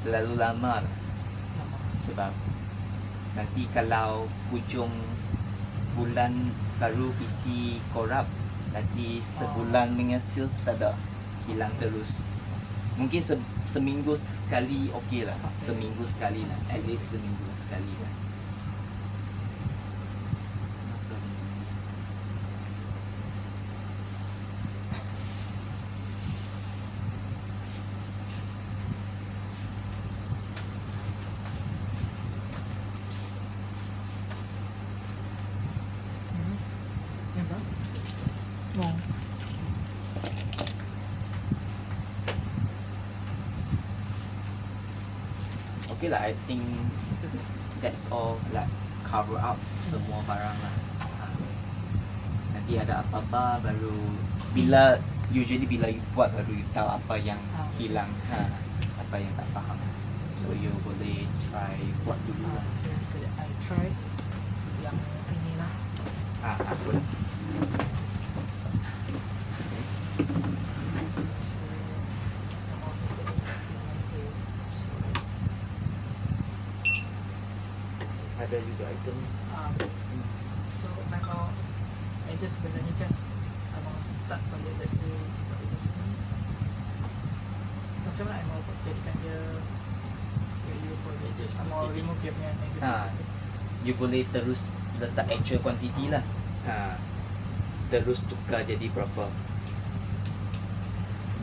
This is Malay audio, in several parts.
terlalu lama lah. Sebab nanti kalau hujung bulan baru PC korup, nanti sebulan punya sales tak ada, hilang terus. Mungkin seminggu sekali okey lah. Seminggu sekali lah. At least seminggu sekali lah. Okay lah, I think that's all, like cover up semua barang lah. Nanti ada apa-apa baru usually bila you buat baru you tahu apa yang hilang, apa yang tak faham. So you boleh try buat dulu lah. So I try yang ini lah. Boleh. Ada juga item. So I mau adjust benda ni kan. I mau start balik, let's say start adjustment. Macam mana I mau jadikan dia value project. I mau remove dia punya negative. You boleh terus letak actual quantity lah. Terus tukar jadi berapa.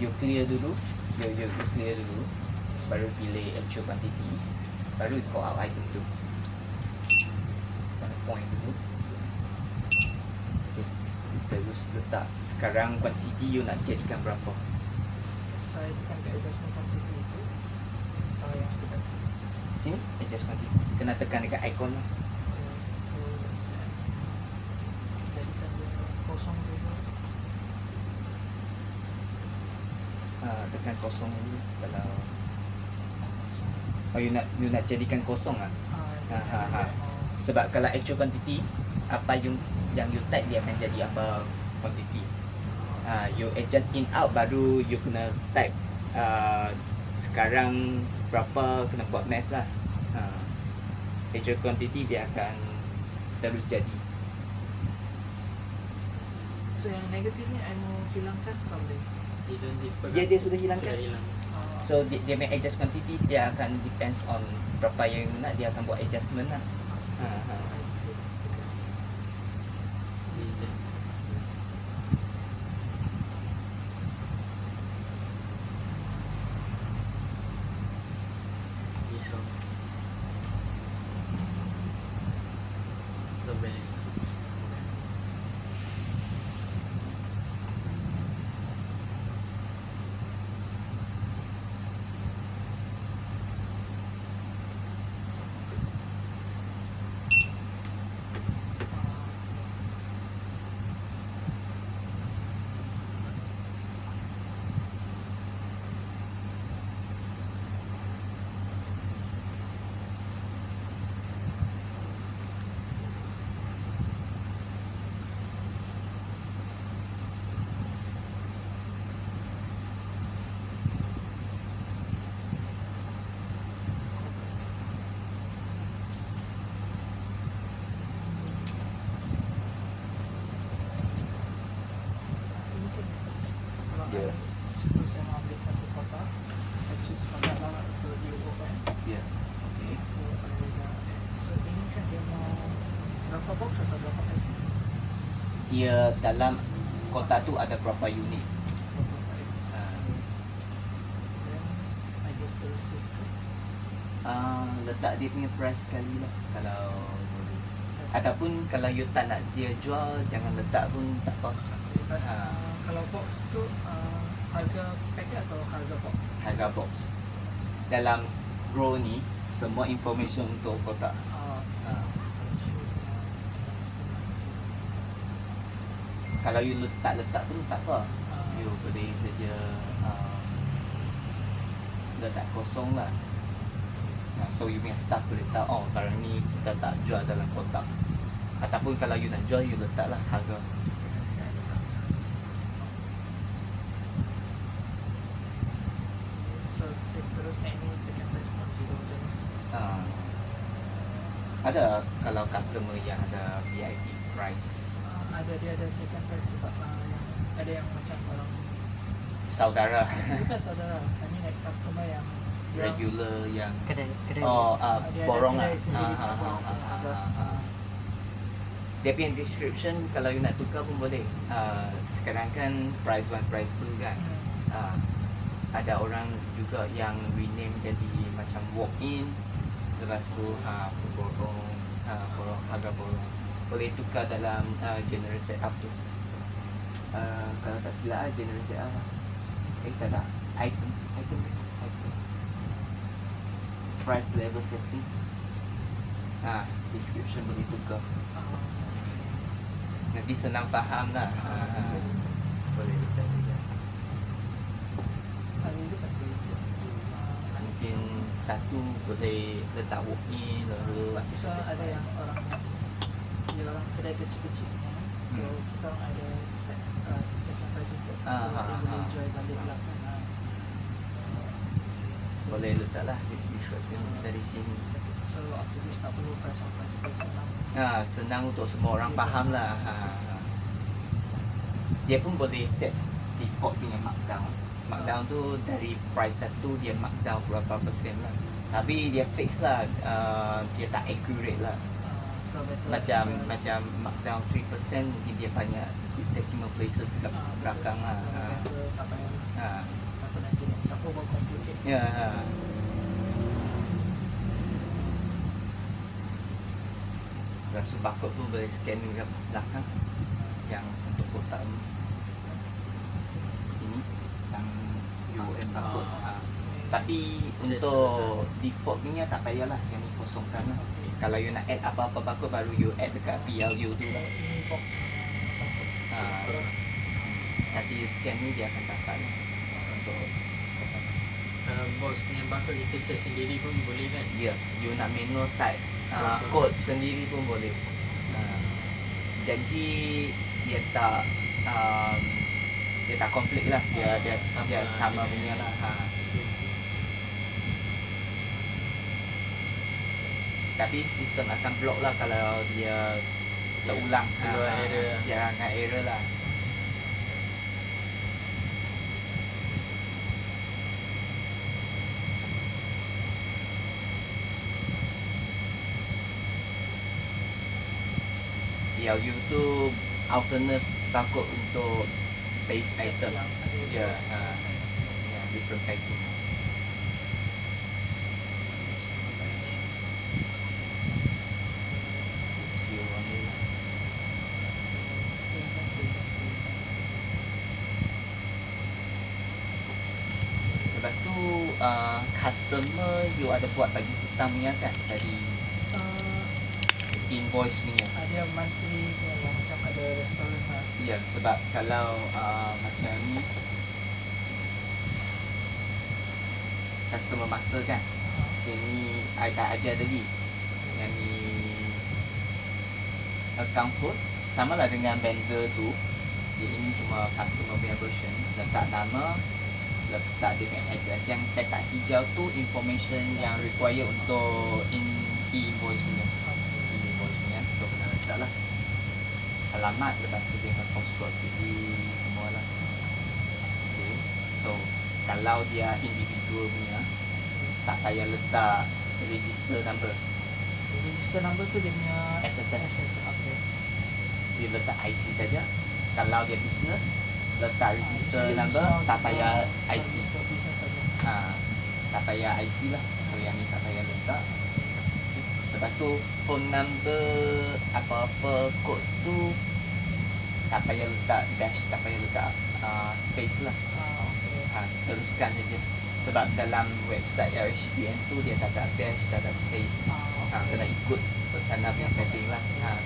You clear dulu. You clear dulu. Baru pilih actual quantity. Baru call out item tu. Point dulu. Okay. Terus letak. Sekarang quantity you nak jadikan berapa? Saya tekan ke adjustment quantity tu. Kalau yang kita Sini adjust quantity. Kena tekan dekat icon lah. So let's say jadikan dia kosong dulu. Tekan kosong dulu. Kalau you nak jadikan kosong lah. Sebab kalau actual quantity, apa yang you type dia akan jadi apa quantity. You adjust in out baru you kena type sekarang berapa, kena buat math lah. Actual quantity dia akan terus jadi. So yang negatif ni I mau hilangkan tak boleh? Dia sudah hilangkan. So dia main adjust quantity, dia akan depends on berapa yang you nak, dia akan buat adjustment lah. I see. Yeah. Sebelum saya ambil satu kotak, I choose kotak lah untuk diubahkan. Yeah. Okay. So ini kan dia mau berapa box atau berapa item? Dia dalam kotak tu ada berapa unit. Berapa item? Then I just receive. Letak dia punya price sekali lah kalau boleh. Ataupun kalau you tak nak dia jual, jangan letak pun tak apa. Kalau box tu harga paket atau harga box? Harga box. Dalam grow ni semua information untuk kotak. Kalau you letak pun tak apa. You boleh saja letak kosong lah. So you punya staff boleh tahu, oh barang ni kita tak jual dalam kotak. Ataupun kalau you nak jual, you letak lah harga. So terus ini second price. Ada kalau customer yang ada VIP price. Ada dia ada second price sebab yang ada yang macam orang Saudara bukan saudara, kami like customer yang dia regular yang Kedai oh dia ada borong lah. kedai sendiri, borong ada. Dia punya description kalau you nak tukar pun boleh. Sekarang kan price 1 price 2 kan. Ada orang juga yang rename jadi macam walk in, lepas tu borong borong harga borong boleh tukar dalam general setup tu. Kalau tak silap general setup tak ada item price level setting, description boleh tukar, nanti senang faham lah. Boleh letak juga. Ada juga tak boleh set. Mungkin satu boleh letak walk in lalu So ada yang orang dia orang kedai kecil-kecil ni, so kita orang ada set price untuk so dia boleh jual balik lah kan. boleh letak lah description dari sini. So after this tak perlu price on price, dia senang. Senang untuk semua orang faham lah. Dia pun boleh set default punya markdown. Markdown tu dari price satu dia markdown berapa persen lah. Tapi dia fix lah, dia tak accurate lah. So better Macam markdown 3% mungkin dia banyak decimal places dekat belakang lah. better tak payah Ha. apa nanti siapa buat complicate. Ya. Lepas tu barcode pun boleh scan dekat belakang. Yang untuk kotak ni yang UM barcode. Tapi untuk default punya tak payahlah, yang ni kosongkan lah. Kalau you nak add apa-apa barcode baru you add dekat PLU tu lah. Ini box Nanti you scan ni dia akan dapat lah. Untuk Bos punya barcode kita set sendiri pun boleh kan? ya, you nak manual type code sendiri pun boleh. Jadi dia tak konflik lah, dia sama punya lah. Tapi sistem akan block lah kalau dia terulang. Keluar error. Dia akan error lah. PLU tu alternate barcode untuk base item. yang ada Ya, different packing. Lepas tu customer you ada buat bagi hutang punya kan dari invoice punya. ada monthly punya yang macam ada restoran lah. Ya, sebab kalau macam ni customer master kan, sini I tak ajar lagi. Yang ni account code sama lah dengan vendor tu. Dia ini cuma customer punya version. Letak nama, letak dia punya address. Yang petak hijau tu information yang require untuk invoice punya. Invoice punya, so kena letak lah alamat, lepas tu dengan postcode city semua lah. Okay. So kalau dia individual punya tak payah letak register number, Register number tu dia punya SSN. okay. Dia letak IC saja. Kalau dia business letak register Actually, number, semua tak kita payah IC. untuk business saja. Tak payah IC lah. So yang ni tak payah letak. Lepas tu phone number, apa-apa kod tu tak payah letak dash, tak payah letak space lah. Okay. Teruskan saja. Sebab dalam website RHBN tu dia tak ada dash, tak ada space. Kena ikut sana punya setting lah.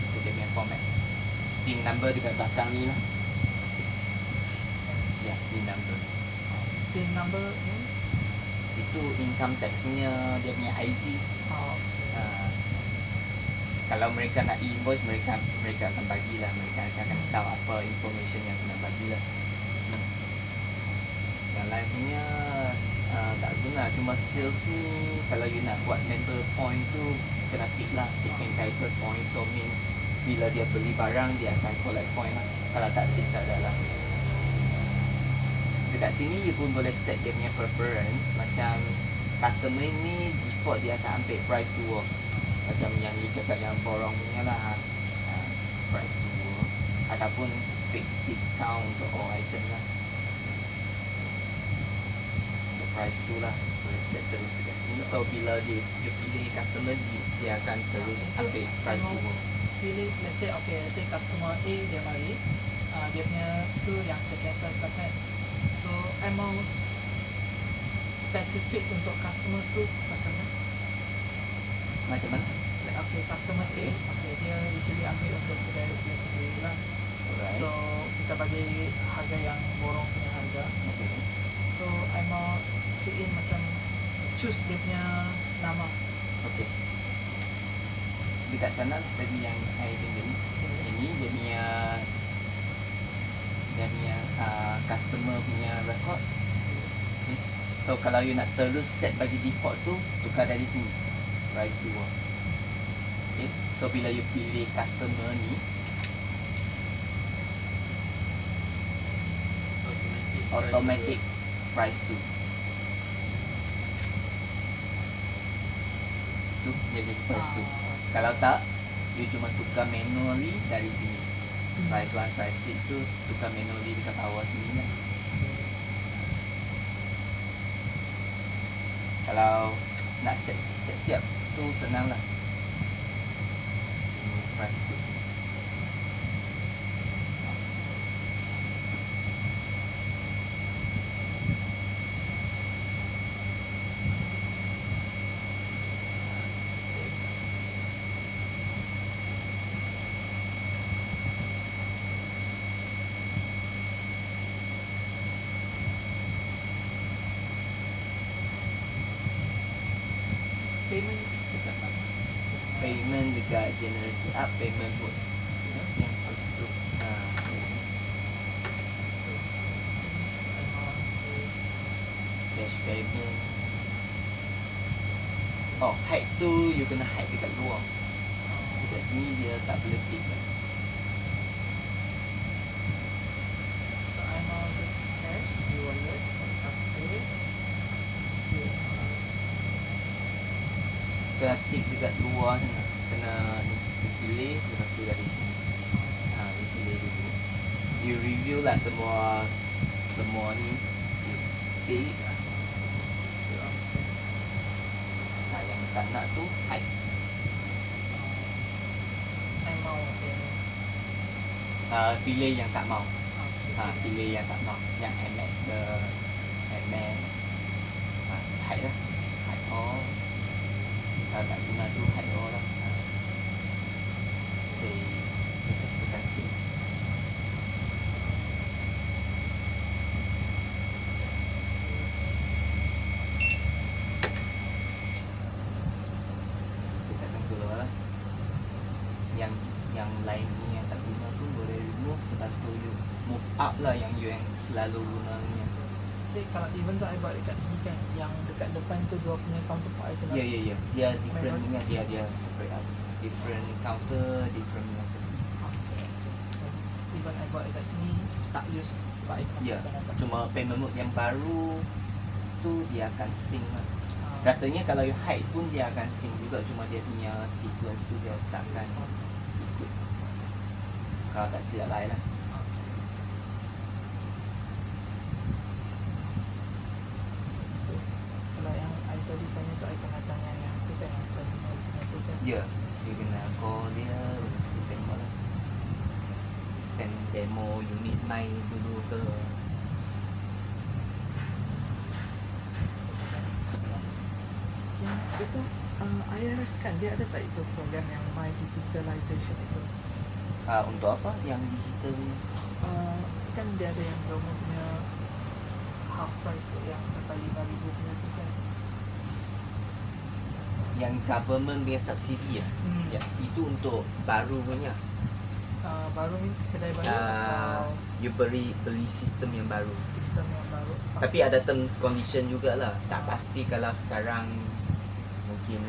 Itu dia punya format. PIN number dekat belakang ni lah. Ya, PIN number. PIN number means Itu income tax punya, dia punya ID. okay. Kalau mereka nak invoice, mereka akan bagilah, mereka akan tahu apa information yang kena bagilah. Yang lain punya tak guna, cuma sales ni kalau you nak buat member point tu kena tick lah, tick entitled point. So means bila dia beli barang dia akan collect point lah. Kalau tak tick tak ada lah. Dekat sini you pun boleh set dia punya preference. Macam customer ni default dia akan ambil price 2. Macam yang you cakap yang borong punya lah, price 2 ataupun fixed discount untuk all item lah. So price 2 lah boleh set terus dekat sini. So bila dia pilih customer dia akan terus ambil price 2. Pilih, let's say okay, let's say customer A dia mari, dia punya tu yang second price lah kan. So amount spesifik untuk customer tu macam mana? Macam mana? Okay, customer A, okay, dia usually ambil untuk kedai dia sendiri lah. Alright. So kita bagi harga yang borong punya harga. Okay. So I mau fill in macam choose dia punya nama. Okay. Dekat sana tadi yang saya tunjuk ni, ini dia punya customer punya record. Okay. So kalau you nak terus set bagi default tu, tukar dari sini, price 2. Okay. So bila you pilih customer ni, automatic price 2. Tu jadi price 2. Kalau tak, you cuma tukar manually dari sini. Price 1, price 2 tu tukar manually dekat bawah sini lah. Kalau nak set siap tu senang lah. Ini price 2. Payment dekat mana? Payment dekat generasi up payment pun. Yang first tu. Cash payment. Oh, hide tu you kena hide dekat luar. Dekat sini dia tak boleh tick lah. So I mau just cash di wallet, cafe. Kena tick dekat luar sana. Kena pilih lepas tu dari sini. You pilih dulu. You review lah semua ni. You tick. Yang tak nak tu hide. I mau payment. Pilih yang tak mau. Okay. Pilih yang tak mau. Yang MX ke MX. Hide lah. Hide all. Kalau tak guna tu hide all lah. Save. Lepas tu kan save. Kita akan keluar lah. Yang lain ni yang tak guna tu boleh remove. Lepas tu you move up lah yang you yang selalu guna ni. Say kalau even tu I buat dekat sini kan, yang dekat depan tu dua punya counter part I kena. Ya. Dia different punya, dia separate out. Different counter, different punya set. So, even I buat dekat sini tak use sebab I kena Ya, pasal nampak. cuma payment mode yang baru tu dia akan sync lah. Ah, Rasanya kalau you hide pun dia akan sync juga, cuma dia punya sequence tu dia takkan ikut. Kalau tak silap lain lah. So, kalau yang I tadi tanya tu I kena tanya yang tu kan, yang terminal punya tu kan. Ya, you kena call dia, lepas tu tengok lah. Send demo unit main dulu ke. Yang itu IRS kan dia ada tak itu program yang My Digitalization itu? Untuk apa? Yang digital ni? Kan dia ada yang government punya half price tu yang sampai 5,000 punya tu kan. Yang government punya subsidi lah. Ya, itu untuk baru punya. Baru means kedai baru atau You beli sistem yang baru. sistem yang baru. Tapi ada terms condition jugalah. Tak pasti kalau sekarang mungkin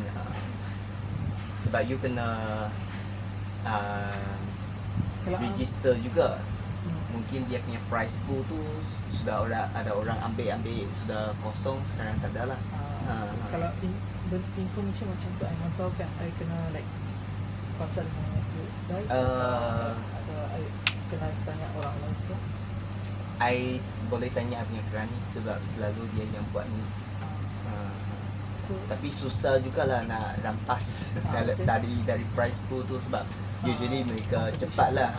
sebab you kena Kalau register juga. hmm. Mungkin dia punya price pool tu sudah ada orang ambil sudah kosong, sekarang tak ada lah. Kalau information macam tu I mau tahu kan, I kena like consult dengan you guys atau I kena tanya orang lain ke? I boleh tanya punya kerani sebab selalu dia yang buat ni. So Tapi susah jugalah nak rampas betul. dari price pool tu sebab usually mereka competition. cepat lah.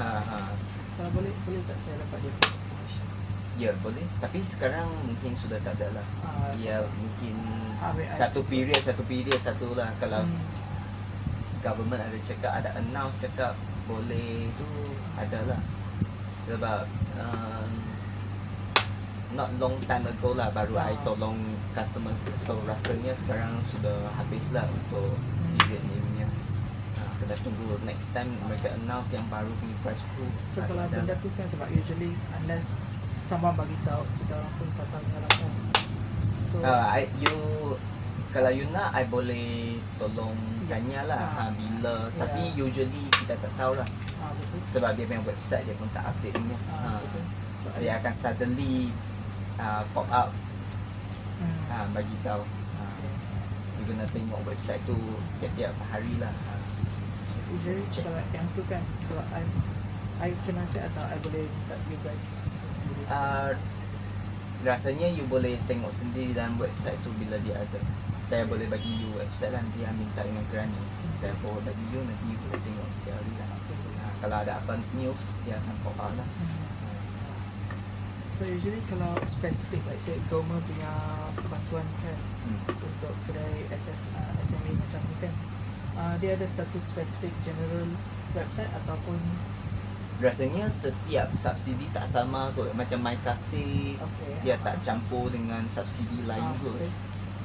kalau boleh tak saya dapat dia information? Ya boleh. Tapi sekarang mungkin sudah tak ada lah. Ya mungkin satu period satu lah. Kalau government ada cakap, ada announce cakap boleh tu adalah. Sebab not long time ago lah baru I tolong customer. So rasanya sekarang sudah habis lah untuk period ni punya. Kena tunggu next time mereka announce yang baru punya price pool. So kalau benda tu kan sebab usually unless someone bagi tahu, kita orang pun tak tahu lah kan. So kalau you nak I boleh tolong tanya lah bila. Ya. Tapi usually kita tak tahu lah betul. sebab dia punya website dia pun tak update punya. Betul. So, Dia akan suddenly pop up bagi tahu. You kena tengok website tu tiap-tiap hari lah. usually kalau yang tu kan, so I kena check atau I boleh minta you guys Rasanya you boleh tengok sendiri dalam website tu bila dia ada. Saya boleh bagi you website lah, nanti minta dengan kerani. Saya forward bagi you, nanti you boleh tengok setiap hari lah. Kalau ada apa news, dia akan pop up lah. So usually kalau spesifik like say government punya bantuan kan untuk kedai SME macam ni kan, dia ada satu spesifik general website ataupun Rasanya setiap subsidi tak sama kot. Macam My Kasih, dia tak campur dengan subsidi lain kot. okay.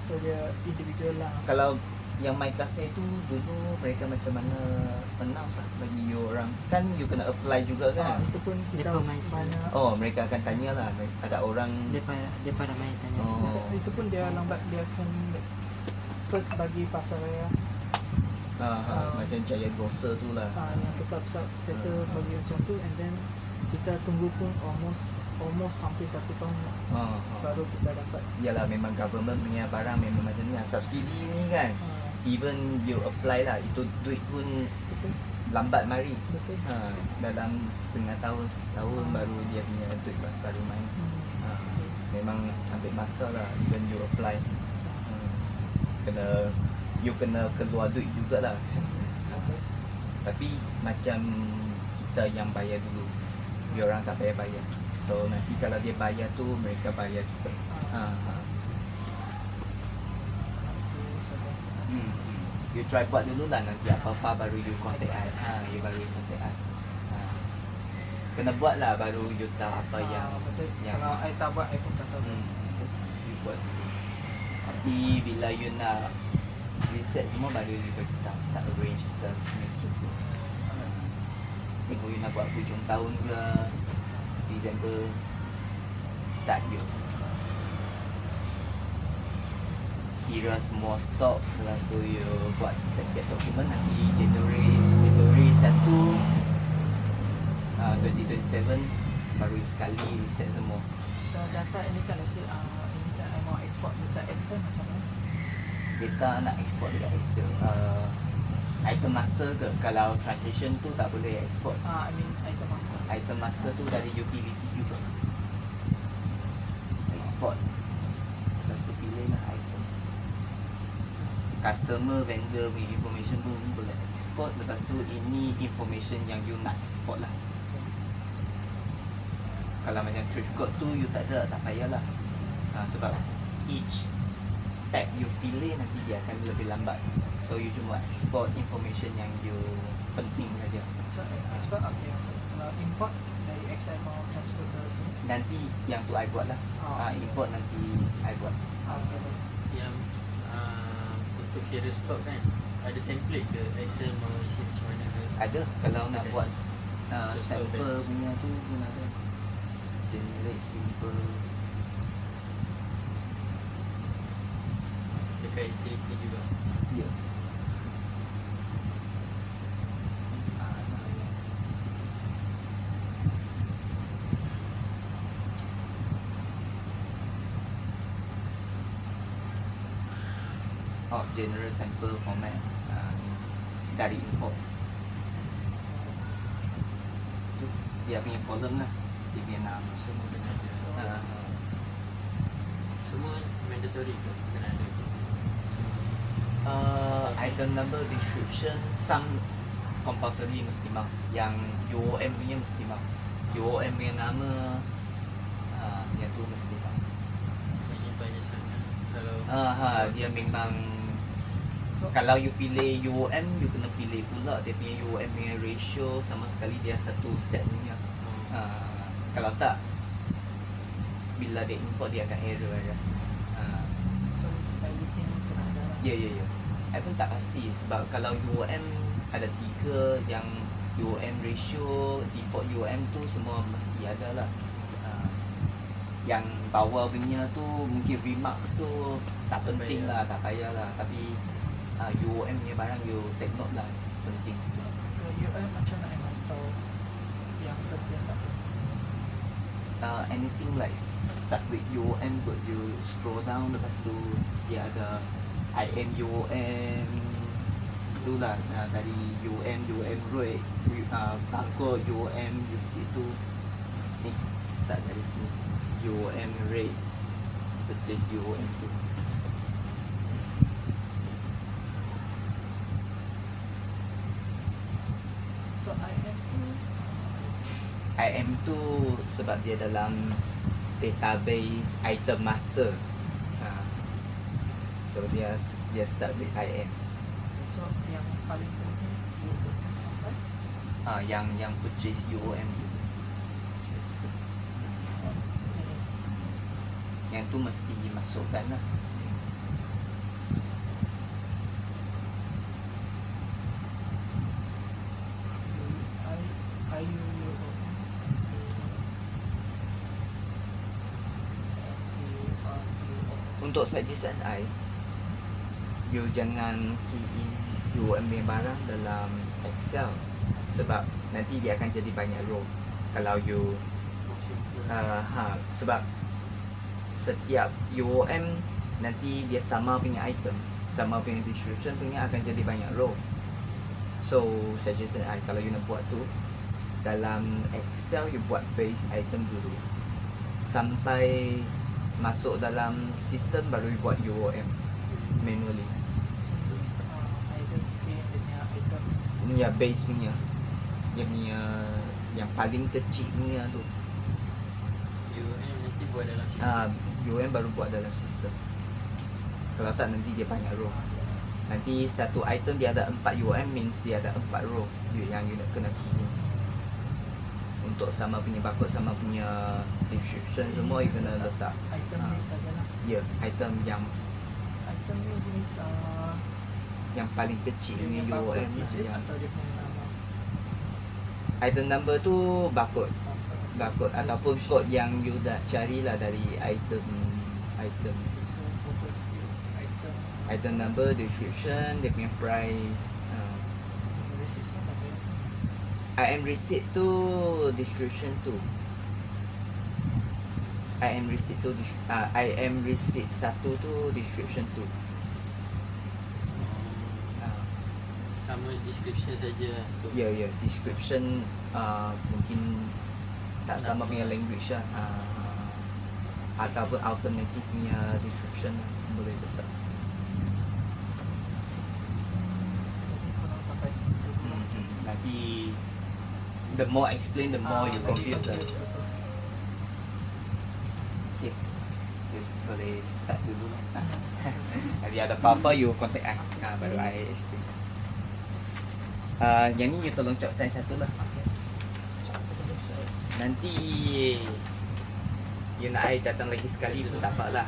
So dia individual lah. Kalau yang My Kasih tu dulu mereka macam mana announce lah bagi you orang. Kan you kena apply juga kan. Itu pun kita Depa main mana Oh, mereka akan tanya lah. Ada orang Dia pada main tanya. Oh. itu pun dia lambat, dia akan first bagi pasar raya macam Jaya Grocer tu lah. yang besar-besar settle bagi macam tu, and then kita tunggu pun almost hampir 1 tahun baru kita dapat. Yalah, memang government punya barang memang macam ni lah. Subsidi ni kan, even you apply lah, itu duit pun Betul. lambat mari. Betul. Dalam setengah tahun, setahun baru dia punya duit baru main. Memang ambil masa lah even you apply. You kena keluar duit jugalah. Tapi macam kita yang bayar dulu, dia orang tak payah bayar. So nanti kalau dia bayar tu, mereka bayar juga. You try buat dulu lah, nanti apa-apa baru you contact I. You baru contact I. Kena buat lah baru you tahu apa yang betul. yang Kalau I tak buat, I pun tak tahu. you buat dulu. Tapi bila you nak reset semua baru you kita arrange kita semua tu. Tengok you nak buat hujung tahun ke Disember start you kira semua stok, lepas tu you buat siap-siap dokumen, nanti January 1 2027 baru sekali reset semua. So data ini kan let's say ini kan I mau export dekat Excel macam mana? Kita nak export dekat Excel. Item master ke, kalau transaction tu tak boleh export. I mean item master. Item master tu dari utility juga. Export. Lepas tu pilih lah item. Customer, vendor punya information pun boleh export. Lepas tu ini information yang you nak export lah. Kalau macam thrift code tu you tak ada, tak payahlah. Sebab each tab you pilih nanti dia akan lebih lambat. So you cuma export information yang you penting saja. So export okay. So, kalau import dari Excel mau transfer ke sini. Nanti yang tu I buat lah. Import nanti I buat. Yang untuk kira stok kan, ada template ke Excel mau isi macam mana ke? Ada kalau nak Ada. buat Terus sample punya tu pun ada. Generate simple. Dekat utility juga. Ya. Oh, general sample format dari import. Tu dia punya column lah, dia punya nama. Semua kena ada. Ah, Semua mandatory ke kena ada? item number, description, some compulsory mesti mau. Yang UOM punya mesti mau. UOM punya nama, yang tu mesti mau. Ini banyak sangat. Kalau Dia memang, kalau you pilih UOM, you kena pilih pula dia punya UOM punya ratio sama sekali dia satu set punya. Kalau tak, bila dia import dia akan error I rasa. So styling kena ada lah. Ya. I pun tak pasti sebab kalau UOM ada 3 yang UOM ratio, default UOM tu semua mesti ada lah. Yang bawah punya tu mungkin remarks tu tak penting lah, tak payah lah. Tapi UOM punya barang you take note lah, penting. UM macam mana atau yang penting tak penting? Anything like start with UOM but you scroll down, lepas tu dia ada IM UOM tu lah, dari UOM rate, barcode UOM di situ ni start dari sini UOM rate, purchase UOM tu. So IM tu sebab dia dalam database item master. So dia start with IM. so yang paling penting sampai Yang purchase UOM tu. Yang tu mesti dimasukkan lah. Untuk suggestion I, you jangan key in UOM punya barang dalam Excel sebab nanti dia akan jadi banyak row. Kalau you sebab setiap UOM nanti dia sama punya item, sama punya description punya akan jadi banyak row. So suggestion I, kalau you nak buat tu dalam Excel, you buat base item dulu sampai masuk dalam sistem baru you buat UOM manually. either skin dia punya item Ni ya base punya, dia punya yang paling kecil punya tu. UM nanti buat dalam sistem. UOM baru buat dalam sistem. Kalau tak nanti dia banyak row. Nanti satu item dia ada 4 UOM means dia ada 4 row yang you nak kena key in. Untuk sama punya barcode, sama punya description semua you kena letak. item list saja lah. Ya, item Item list yang paling kecil dia punya punya UOM barcode is it yang atau dia punya nama item number tu barcode ataupun kod yang you dah carilah dari item. so focus di item Item number, description, dia punya price. receipt apa dia IM receipt tu description tu. IM receipt tu IM receipt 1 tu description tu. Sama description saja tu. Ya, description mungkin tak sama punya language lah. Ataupun alternative punya description boleh letak. kalau sampai situ Nanti the more explain the more you confuse lah. Okay, just boleh start dulu lah. Nanti ada apa-apa you contact I, baru I explain. Yang ni you tolong chop sign satu lah. Nanti you nak I datang lagi sekali pun tak apa lah.